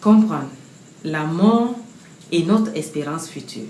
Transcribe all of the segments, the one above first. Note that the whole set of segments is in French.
Comprendre la mort et notre espérance future.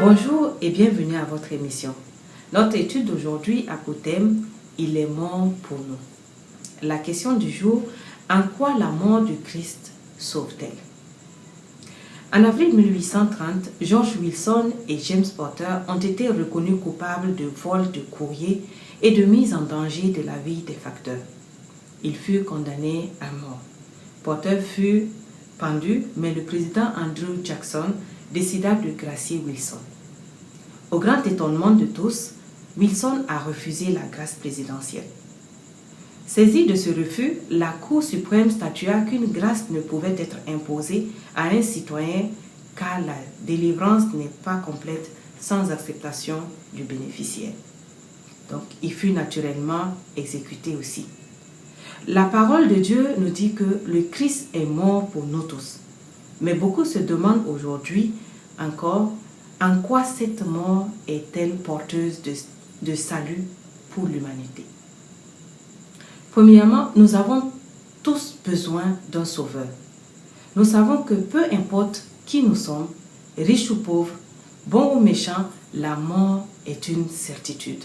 Bonjour et bienvenue à votre émission. Notre étude d'aujourd'hui a pour thème « Il est mort pour nous ». La question du jour, en quoi la mort du Christ sauve-t-elle? En avril 1830, George Wilson et James Porter ont été reconnus coupables de vol de courrier et de mise en danger de la vie des facteurs. Ils furent condamnés à mort. Porter fut pendu, mais le président Andrew Jackson décida de gracier Wilson. Au grand étonnement de tous, Wilson a refusé la grâce présidentielle. Saisie de ce refus, la Cour suprême statua qu'une grâce ne pouvait être imposée à un citoyen car la délivrance n'est pas complète sans acceptation du bénéficiaire. Donc, il fut naturellement exécuté aussi. La parole de Dieu nous dit que le Christ est mort pour nous tous. Mais beaucoup se demandent aujourd'hui encore en quoi cette mort est-elle porteuse de salut pour l'humanité. Premièrement, nous avons tous besoin d'un sauveur. Nous savons que peu importe qui nous sommes, riches ou pauvres, bons ou méchants, la mort est une certitude.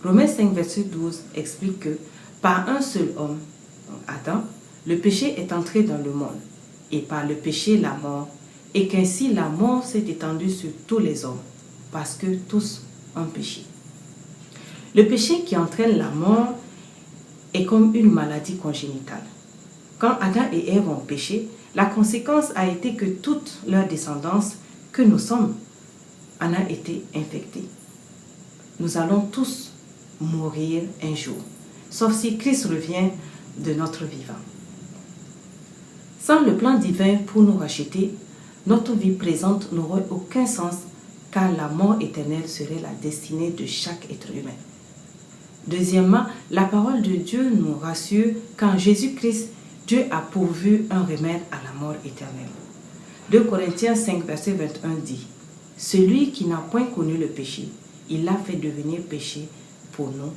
Romains 5, verset 12 explique que par un seul homme, Adam, le péché est entré dans le monde, et par le péché la mort, et qu'ainsi la mort s'est étendue sur tous les hommes, parce que tous ont péché. Le péché qui entraîne la mort est comme une maladie congénitale. Quand Adam et Ève ont péché, la conséquence a été que toute leur descendance, que nous sommes, en a été infectée. Nous allons tous mourir un jour, sauf si Christ revient de notre vivant. Sans le plan divin pour nous racheter, notre vie présente n'aurait aucun sens car la mort éternelle serait la destinée de chaque être humain. Deuxièmement, la parole de Dieu nous rassure qu'en Jésus-Christ, Dieu a pourvu un remède à la mort éternelle. 2 Corinthiens 5, verset 21 dit « Celui qui n'a point connu le péché, il l'a fait devenir péché pour nous,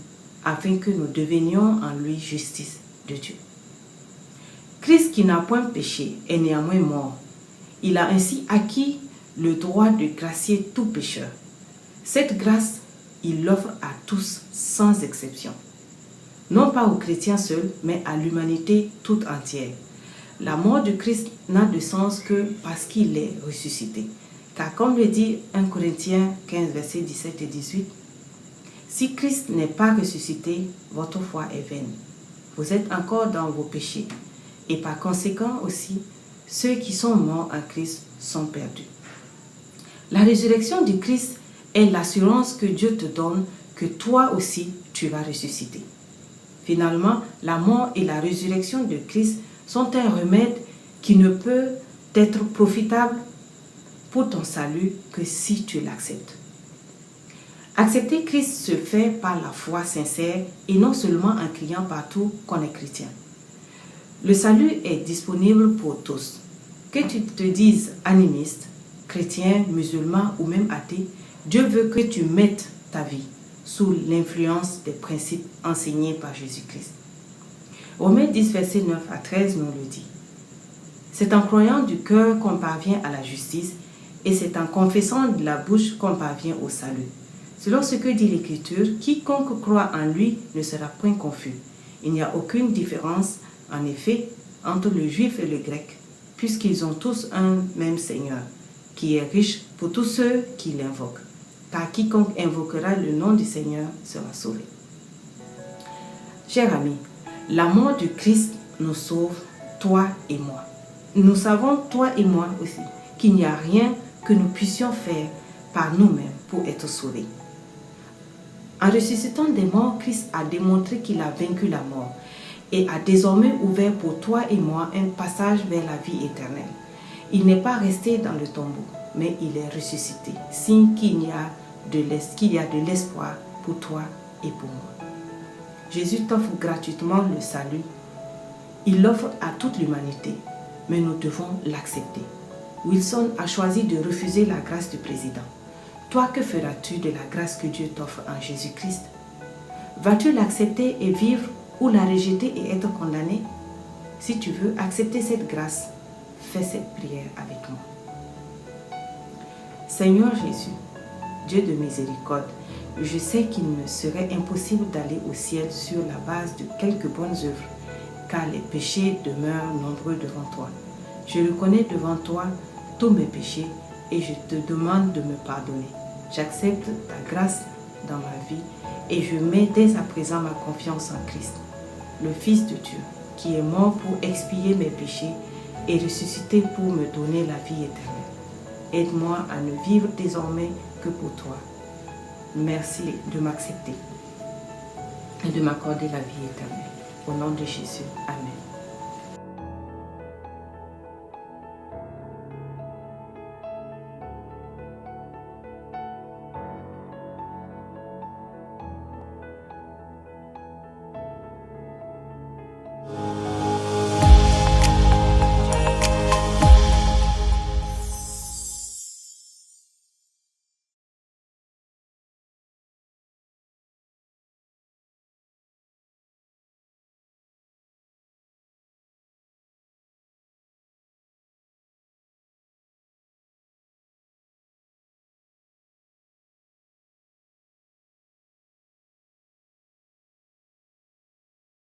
afin que nous devenions en lui justice de Dieu. » Christ qui n'a point péché est néanmoins mort. Il a ainsi acquis le droit de gracier tout pécheur. Cette grâce, il l'offre à tous sans exception. Non pas aux chrétiens seuls, mais à l'humanité toute entière. La mort de Christ n'a de sens que parce qu'il est ressuscité. Car comme le dit 1 Corinthiens 15, versets 17 et 18, « Si Christ n'est pas ressuscité, votre foi est vaine. Vous êtes encore dans vos péchés. Et par conséquent aussi, ceux qui sont morts en Christ sont perdus. » La résurrection du Christ est l'assurance que Dieu te donne que toi aussi tu vas ressusciter. Finalement, la mort et la résurrection de Christ sont un remède qui ne peut être profitable pour ton salut que si tu l'acceptes. Accepter Christ se fait par la foi sincère et non seulement en criant partout qu'on est chrétien. Le salut est disponible pour tous. Que tu te dises animiste, chrétien, musulman ou même athée, Dieu veut que tu mettes ta vie sous l'influence des principes enseignés par Jésus-Christ. Romains 10, verset 9 à 13 nous le dit. C'est en croyant du cœur qu'on parvient à la justice et c'est en confessant de la bouche qu'on parvient au salut. Selon ce que dit l'Écriture, quiconque croit en lui ne sera point confus. Il n'y a aucune différence, en effet, entre le juif et le grec, puisqu'ils ont tous un même Seigneur, qui est riche pour tous ceux qui l'invoquent. Car quiconque invoquera le nom du Seigneur sera sauvé. Chers amis, la mort du Christ nous sauve, toi et moi. Nous savons, toi et moi aussi, qu'il n'y a rien que nous puissions faire par nous-mêmes pour être sauvés. En ressuscitant des morts, Christ a démontré qu'il a vaincu la mort et a désormais ouvert pour toi et moi un passage vers la vie éternelle. Il n'est pas resté dans le tombeau, mais il est ressuscité, signe qu'il y a de l'espoir pour toi et pour moi. Jésus t'offre gratuitement le salut. Il l'offre à toute l'humanité, mais nous devons l'accepter. Wilson a choisi de refuser la grâce du président. Toi, que feras-tu de la grâce que Dieu t'offre en Jésus-Christ? Vas-tu l'accepter et vivre ou la rejeter et être condamné? Si tu veux accepter cette grâce, fais cette prière avec moi. Seigneur Jésus, Dieu de miséricorde, je sais qu'il me serait impossible d'aller au ciel sur la base de quelques bonnes œuvres, car les péchés demeurent nombreux devant toi. Je reconnais devant toi tous mes péchés et je te demande de me pardonner. J'accepte ta grâce dans ma vie et je mets dès à présent ma confiance en Christ, le Fils de Dieu, qui est mort pour expier mes péchés et ressuscité pour me donner la vie éternelle. Aide-moi à ne vivre désormais que pour toi. Merci de m'accepter et de m'accorder la vie éternelle. Au nom de Jésus, Amen.